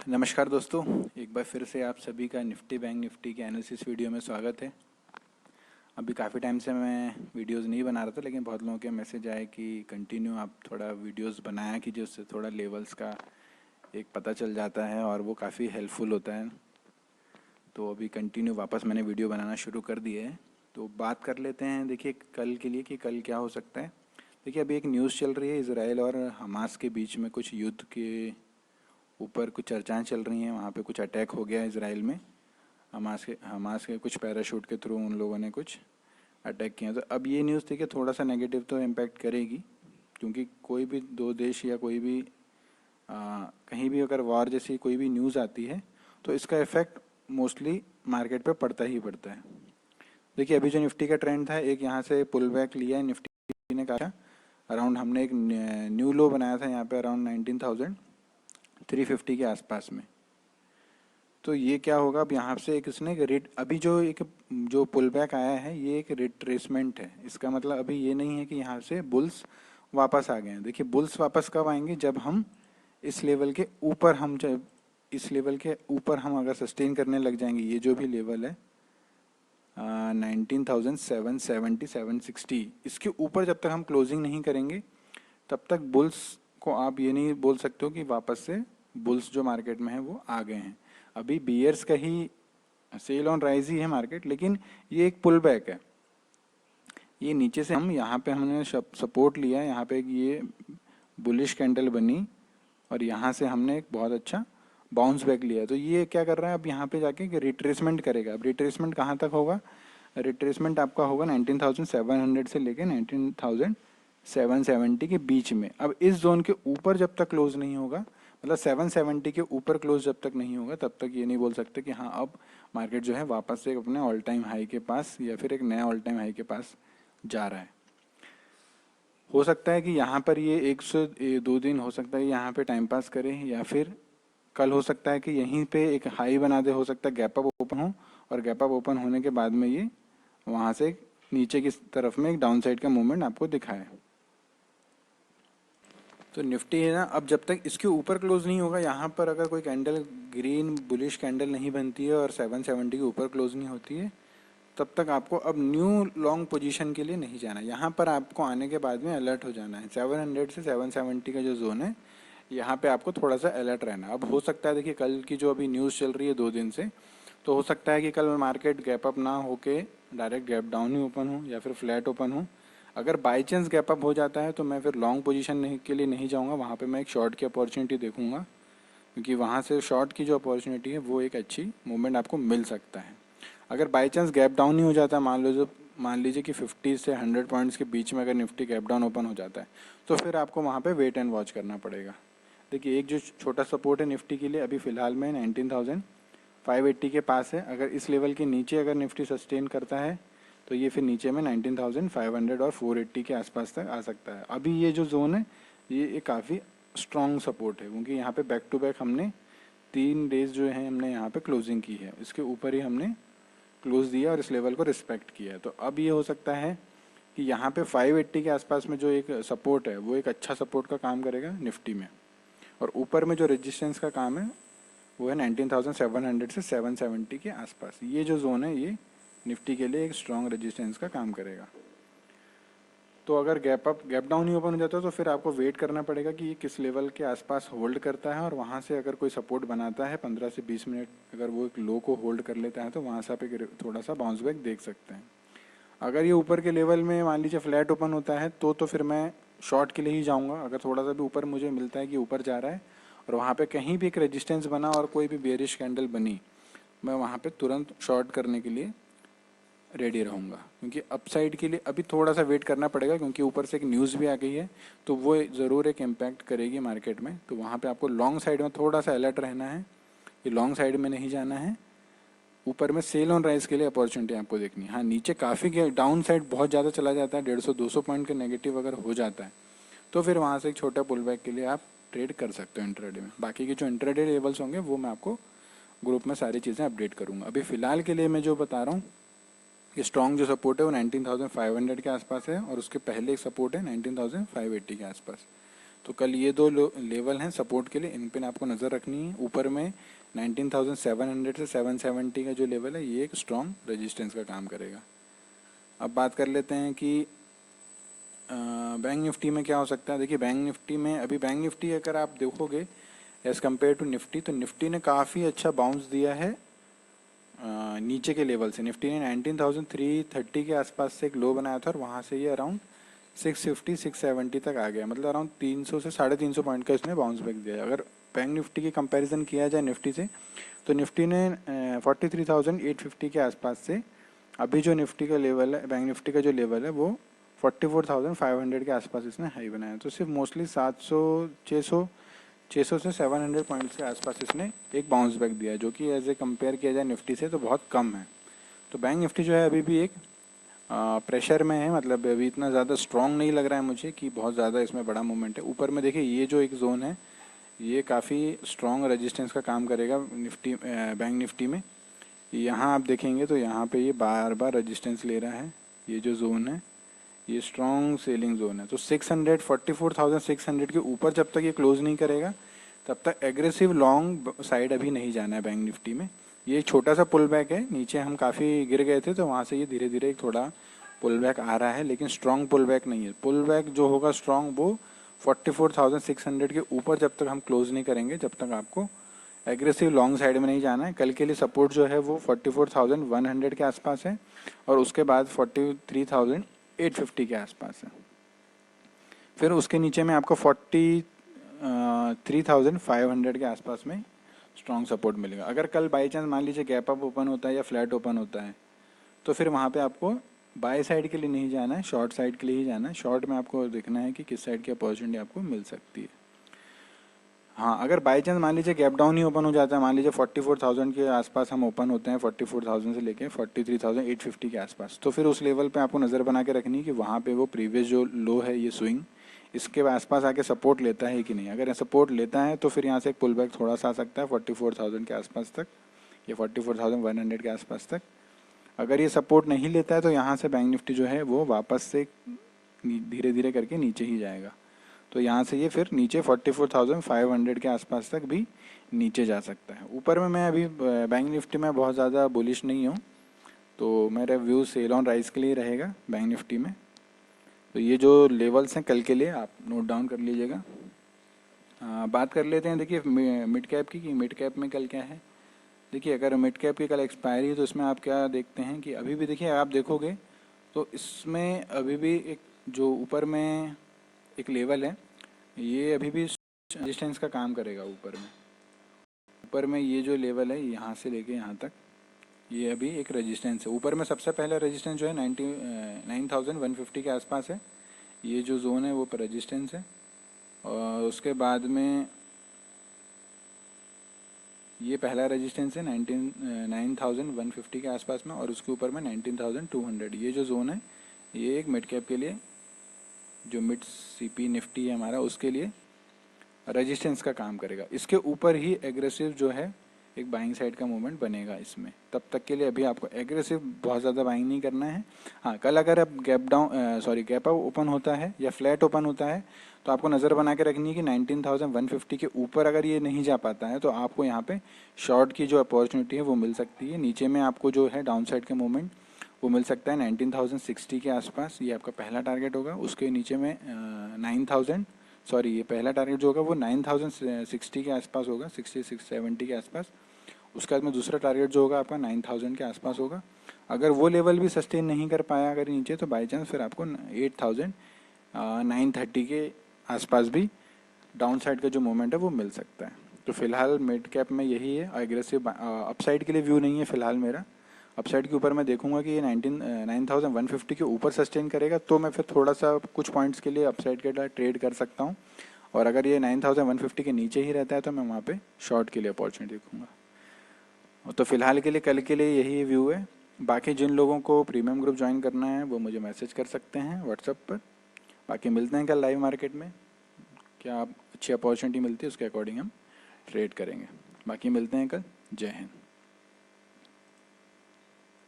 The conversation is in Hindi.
नमस्कार दोस्तों, एक बार फिर से आप सभी का निफ्टी बैंक निफ्टी के एनालिसिस वीडियो में स्वागत है। अभी काफ़ी टाइम से मैं वीडियोस नहीं बना रहा था, लेकिन बहुत लोगों के मैसेज आए कि कंटिन्यू आप थोड़ा वीडियोस बनाया कीजिए, उससे थोड़ा लेवल्स का एक पता चल जाता है और वो काफ़ी हेल्पफुल होता है। तो अभी कंटिन्यू वापस मैंने वीडियो बनाना शुरू कर दिए है। तो बात कर लेते हैं, देखिए कल के लिए कि कल क्या हो सकता है। देखिए अभी एक न्यूज़ चल रही है, इजराइल और हमास के बीच में कुछ युद्ध के ऊपर कुछ चर्चाएं चल रही हैं। वहाँ पे कुछ अटैक हो गया है इसराइल में, हमास के कुछ पैराशूट के थ्रू उन लोगों ने कुछ अटैक किया। तो अब ये न्यूज़ थी कि थोड़ा सा नेगेटिव तो इम्पैक्ट करेगी, क्योंकि कोई भी दो देश या कोई भी कहीं भी अगर वॉर जैसी कोई भी न्यूज़ आती है तो इसका इफेक्ट मोस्टली मार्केट पे पड़ता ही पड़ता है। देखिए अभी जो निफ्टी का ट्रेंड था, एक यहाँ से पुल बैक लिया है निफ्टी ने, कहा अराउंड हमने एक न्यू लो बनाया था यहाँ पे अराउंड 19,350 के आसपास में। तो ये क्या होगा, अब यहाँ से एक इसने अभी जो पुल बैक आया है ये एक रिट्रेसमेंट है। इसका मतलब अभी ये नहीं है कि यहाँ से बुल्स वापस आ गए हैं। देखिए बुल्स वापस कब आएंगे, जब हम इस लेवल के ऊपर हम अगर सस्टेन करने लग जाएंगे। ये जो भी लेवल है 19,770 760, इसके ऊपर जब तक हम क्लोजिंग नहीं करेंगे तब तक बुल्स को आप ये नहीं बोल सकते हो कि वापस से बुल्स जो मार्केट में है वो आ गए हैं। अभी बियर्स का ही सेल ऑन राइज ही है मार्केट, लेकिन ये एक पुल बैक है। ये नीचे से हम यहाँ पे हमने सपोर्ट लिया है, यहाँ पे ये बुलिश कैंडल बनी और यहाँ से हमने एक बहुत अच्छा बाउंस बैक लिया। तो ये क्या कर रहा है, अब यहाँ पे जाके रिट्रेसमेंट करेगा। अब रिट्रेसमेंट कहाँ तक होगा, रिट्रेसमेंट आपका होगा 19,700 से लेके 19,770 के बीच में। अब इस जोन के ऊपर जब तक क्लोज नहीं होगा, मतलब 770 के ऊपर क्लोज जब तक नहीं होगा, तब तक ये नहीं बोल सकते कि हाँ अब मार्केट जो है वापस से अपने ऑल टाइम हाई के पास या फिर एक नया ऑल टाइम हाई के पास जा रहा है। हो सकता है कि यहाँ पर ये 102 दिन हो सकता है यहाँ पे टाइम पास करे, या फिर कल हो सकता है कि यहीं पे एक हाई बना दे। हो सकता है गैप अप ओपन हो और गैप अप ओपन होने के बाद में ये वहाँ से नीचे की तरफ में एक डाउन साइड का मूवमेंट आपको दिखाए। तो निफ्टी है ना, अब जब तक इसके ऊपर क्लोज नहीं होगा, यहाँ पर अगर कोई कैंडल ग्रीन बुलिश कैंडल नहीं बनती है और 770 के ऊपर क्लोज नहीं होती है, तब तक आपको अब न्यू लॉन्ग पोजीशन के लिए नहीं जाना। यहाँ पर आपको आने के बाद में अलर्ट हो जाना है। 700 से 770 का जो जोन है, यहाँ पे आपको थोड़ा सा अलर्ट रहना। अब हो सकता है, देखिए कल की जो अभी न्यूज़ चल रही है 2 दिन से, तो हो सकता है कि कल मार्केट गैप अप ना होके डायरेक्ट गैप डाउन ही ओपन हो या फिर फ्लैट ओपन हो। अगर बाई चांस गैप अप हो जाता है तो मैं फिर लॉन्ग पोजीशन के लिए नहीं जाऊँगा, वहाँ पे मैं एक शॉर्ट की अपॉर्चुनिटी देखूँगा, क्योंकि वहाँ से शॉर्ट की जो अपॉर्चुनिटी है वो एक अच्छी मूवमेंट आपको मिल सकता है। अगर बाई चांस गैप डाउन नहीं हो जाता, मान लीजिए कि 50 से 100 पॉइंट्स के बीच में अगर निफ्टी गैप डाउन ओपन हो जाता है, तो फिर आपको वहाँ पे वेट एंड वॉच करना पड़ेगा। देखिए एक जो छोटा सपोर्ट है निफ्टी के लिए अभी फ़िलहाल में 19,580 के पास है। अगर इस लेवल के नीचे अगर निफ्टी सस्टेन करता है तो ये फिर नीचे में 19,500 और 480 के आसपास तक आ सकता है। अभी ये जो जोन है ये काफ़ी स्ट्रॉन्ग सपोर्ट है, क्योंकि यहाँ पे बैक टू बैक हमने 3 डेज जो है हमने यहाँ पे क्लोजिंग की है, इसके ऊपर ही हमने क्लोज दिया और इस लेवल को रिस्पेक्ट किया है। तो अब ये हो सकता है कि यहाँ पे 580 के आसपास में जो एक सपोर्ट है वो एक अच्छा सपोर्ट का काम करेगा निफ्टी में, और ऊपर में जो रेजिस्टेंस का काम है वो है 19,700 से 770 के आसपास। ये जो जोन है ये निफ्टी के लिए एक स्ट्रॉन्ग रेजिस्टेंस का काम करेगा। तो अगर गैप डाउन ही ओपन हो जाता है तो फिर आपको वेट करना पड़ेगा कि ये किस लेवल के आसपास होल्ड करता है, और वहाँ से अगर कोई सपोर्ट बनाता है 15 से 20 मिनट, अगर वो एक लो को होल्ड कर लेता है तो वहाँ से आप एक थोड़ा सा बाउंस बैक देख सकते हैं। अगर ये ऊपर के लेवल में मान लीजिए फ्लैट ओपन होता है तो फिर मैं शॉर्ट के लिए ही जाऊँगा। अगर थोड़ा सा भी ऊपर मुझे मिलता है कि ऊपर जा रहा है और वहाँ पे कहीं भी एक रेजिस्टेंस बना और कोई भी बेरिश कैंडल बनी, मैं वहाँ पे तुरंत शॉर्ट करने के लिए रेडी रहूँगा, क्योंकि अपसाइड के लिए अभी थोड़ा सा वेट करना पड़ेगा, क्योंकि ऊपर से एक न्यूज़ भी आ गई है तो वो ज़रूर एक इम्पैक्ट करेगी मार्केट में। तो वहाँ पे आपको लॉन्ग साइड में थोड़ा सा अलर्ट रहना है कि लॉन्ग साइड में नहीं जाना है। ऊपर में सेल ऑन राइज के लिए अपॉर्चुनिटी आपको देखनी है। हाँ, नीचे काफ़ी डाउन साइड बहुत ज़्यादा चला जाता है, 150-200 पॉइंट के नेगेटिव अगर हो जाता है तो फिर वहाँ से एक छोटा पुल बैक के लिए आप ट्रेड कर सकते हो इंट्राडे में। बाकी के जो इंट्राडे लेवल्स होंगे वो मैं आपको ग्रुप में सारी चीज़ें अपडेट करूँगा। अभी फ़िलहाल के लिए मैं जो बता रहा हूँ कि स्ट्रॉन्ग जो सपोर्ट है वो 19,500 के आसपास है, और उसके पहले एक सपोर्ट है 19,580 के आसपास। तो कल ये दो लेवल हैं सपोर्ट के लिए, इन पे आपको नज़र रखनी है। ऊपर में 19,700 से 770 का जो लेवल है ये एक स्ट्रॉन्ग रेजिस्टेंस का काम करेगा। अब बात कर लेते हैं कि बैंक निफ्टी में क्या हो सकता है। देखिए बैंक निफ्टी में अभी बैंक निफ्टी अगर आप देखोगे एज़ कम्पेयर टू निफ्टी, तो निफ्टी ने काफ़ी अच्छा बाउंस दिया है नीचे के लेवल से। निफ्टी ने 19,330 के आसपास से एक लो बनाया था और वहाँ से ये अराउंड 650 670 तक आ गया, मतलब अराउंड 300 से 350 पॉइंट का इसने बाउंस बैक दिया। अगर बैंक निफ्टी की कंपैरिजन किया जाए निफ्टी से, तो निफ्टी ने 43,850 के आसपास से अभी जो निफ्टी का लेवल है, बैंक निफ्टी का जो लेवल है वो 44,500 के आसपास इसने हाई बनाया। तो सिर्फ मोस्टली 600 से 700 पॉइंट्स के आसपास इसने एक बाउंस बैक दिया है, जो कि एज ए कंपेयर किया जाए निफ्टी से तो बहुत कम है। तो बैंक निफ्टी जो है अभी भी एक प्रेशर में है, मतलब अभी इतना ज़्यादा स्ट्रॉन्ग नहीं लग रहा है मुझे कि बहुत ज़्यादा इसमें बड़ा मूवमेंट है। ऊपर में देखिए ये जो एक जोन है ये काफ़ी स्ट्रॉन्ग रेजिस्टेंस का काम करेगा निफ्टी बैंक निफ्टी में। यहाँ आप देखेंगे तो यहाँ पे ये बार बार रेजिस्टेंस ले रहा है। ये जो जोन है ये स्ट्रॉन्ग सेलिंग जोन है। तो 44,600 के ऊपर जब तक ये क्लोज नहीं करेगा तब तक एग्रेसिव लॉन्ग साइड अभी नहीं जाना है बैंक निफ्टी में। ये छोटा सा पुल बैक है, नीचे हम काफ़ी गिर गए थे तो वहाँ से ये धीरे धीरे एक थोड़ा पुल बैक आ रहा है, लेकिन स्ट्रॉन्ग पुल बैक नहीं है। पुल बैक जो होगा स्ट्रॉन्ग वो 44,600 के ऊपर जब तक हम क्लोज नहीं करेंगे तब तक आपको एग्रेसिव लॉन्ग साइड में नहीं जाना है। कल के लिए सपोर्ट जो है वो 44,100 के आसपास है और उसके बाद 43,850 के आसपास है। फिर उसके नीचे में आपको 43,500 के आसपास में स्ट्रॉन्ग सपोर्ट मिलेगा। अगर कल बाई चांस मान लीजिए गैप अप ओपन होता है या फ्लैट ओपन होता है तो फिर वहाँ पे आपको बाय साइड के लिए नहीं जाना है, शॉर्ट साइड के लिए ही जाना है। शॉर्ट में आपको देखना है कि किस साइड की अपॉर्चुनिटी आपको मिल सकती है। हाँ, अगर बाई चांस मान लीजिए गैप डाउन ही ओपन हो जाता है, मान लीजिए 44,000 के आसपास हम ओपन होते हैं, 44,000 से लेके 43,850 के आसपास, तो फिर उस लेवल पे आपको नज़र बना के रखनी है कि वहाँ पे वो प्रीवियस जो लो है ये स्विंग इसके आसपास आके सपोर्ट लेता है कि नहीं। अगर सपोर्ट लेता है तो फिर यहाँ से एक पुल बैक थोड़ा सा आ सकता है 44,000 के आसपास तक या 44,100 के आसपास तक। अगर ये सपोर्ट नहीं लेता है तो यहाँ से बैंक निफ्टी जो है वो वापस से धीरे धीरे करके नीचे ही जाएगा। तो यहाँ से ये फिर नीचे 44,500 के आसपास तक भी नीचे जा सकता है। ऊपर में मैं अभी बैंक निफ्टी में बहुत ज़्यादा बुलिश नहीं हूँ, तो मेरा व्यू सेल ऑन राइज के लिए रहेगा बैंक निफ्टी में। तो ये जो लेवल्स हैं कल के लिए आप नोट डाउन कर लीजिएगा। बात कर लेते हैं देखिए मिड कैप की, कि मिड कैप में कल क्या है। देखिए अगर मिड कैप की कल एक्सपायरी है तो इसमें आप क्या देखते हैं कि अभी भी देखिए आप देखोगे तो इसमें अभी भी एक जो ऊपर में एक लेवल है ये अभी भी रेजिस्टेंस का काम करेगा। ऊपर में ये जो लेवल है यहाँ से लेके यहाँ तक ये अभी एक रेजिस्टेंस है। ऊपर में सबसे पहला रेजिस्टेंस जो है 9,150 के आसपास है, ये जो जोन है वो रेजिस्टेंस है। और उसके बाद में ये पहला रेजिस्टेंस है 9,150 के आसपास में, और उसके ऊपर में 19,200। ये जो जोन है ये एक मिड कैप के लिए, जो मिड सीपी निफ्टी है हमारा, उसके लिए रेजिस्टेंस का काम करेगा। इसके ऊपर ही एग्रेसिव जो है एक बाइंग साइड का मूवमेंट बनेगा इसमें। तब तक के लिए अभी आपको एग्रेसिव बहुत ज़्यादा बाइंग नहीं करना है। हाँ, कल अगर अब गैप अप ओपन होता है या फ्लैट ओपन होता है तो आपको नज़र बना के रखनी है कि 19,150 के ऊपर अगर ये नहीं जा पाता है तो आपको यहाँ पे शॉर्ट की जो अपॉर्चुनिटी है वो मिल सकती है। नीचे में आपको जो है डाउन साइड का मूवमेंट वो मिल सकता है 19,060 के आसपास, ये आपका पहला टारगेट होगा। उसके नीचे में ये पहला टारगेट जो होगा वो 9,060 के आसपास होगा, 66-70 के आसपास। उसके बाद में दूसरा टारगेट जो होगा आपका 9,000 के आसपास होगा। अगर वो लेवल भी सस्टेन नहीं कर पाया अगर नीचे, तो बाई चांस फिर आपको 8,930 के आसपास भी डाउन साइड का जो मोमेंट है वो मिल सकता है। तो फिलहाल मिड कैप में यही है, एग्रेसिव अपसाइड के लिए व्यू नहीं है फिलहाल मेरा। अपसाइड के ऊपर मैं देखूंगा कि ये 9,150 के ऊपर सस्टेन करेगा तो मैं फिर थोड़ा सा कुछ पॉइंट्स के लिए अपसाइड के लिए ट्रेड कर सकता हूँ, और अगर ये 9,150 के नीचे ही रहता है तो मैं वहाँ पे शॉर्ट के लिए अपॉर्चुनिटी देखूंगा। तो फिलहाल के लिए कल के लिए यही व्यू है। बाकी जिन लोगों को प्रीमियम ग्रुप ज्वाइन करना है वो मुझे मैसेज कर सकते हैं व्हाट्सएप पर। बाकी मिलते हैं कल लाइव मार्केट में, क्या अच्छी अपॉर्चुनिटी मिलती है उसके अकॉर्डिंग हम ट्रेड करेंगे। बाकी मिलते हैं कल। जय हिंद।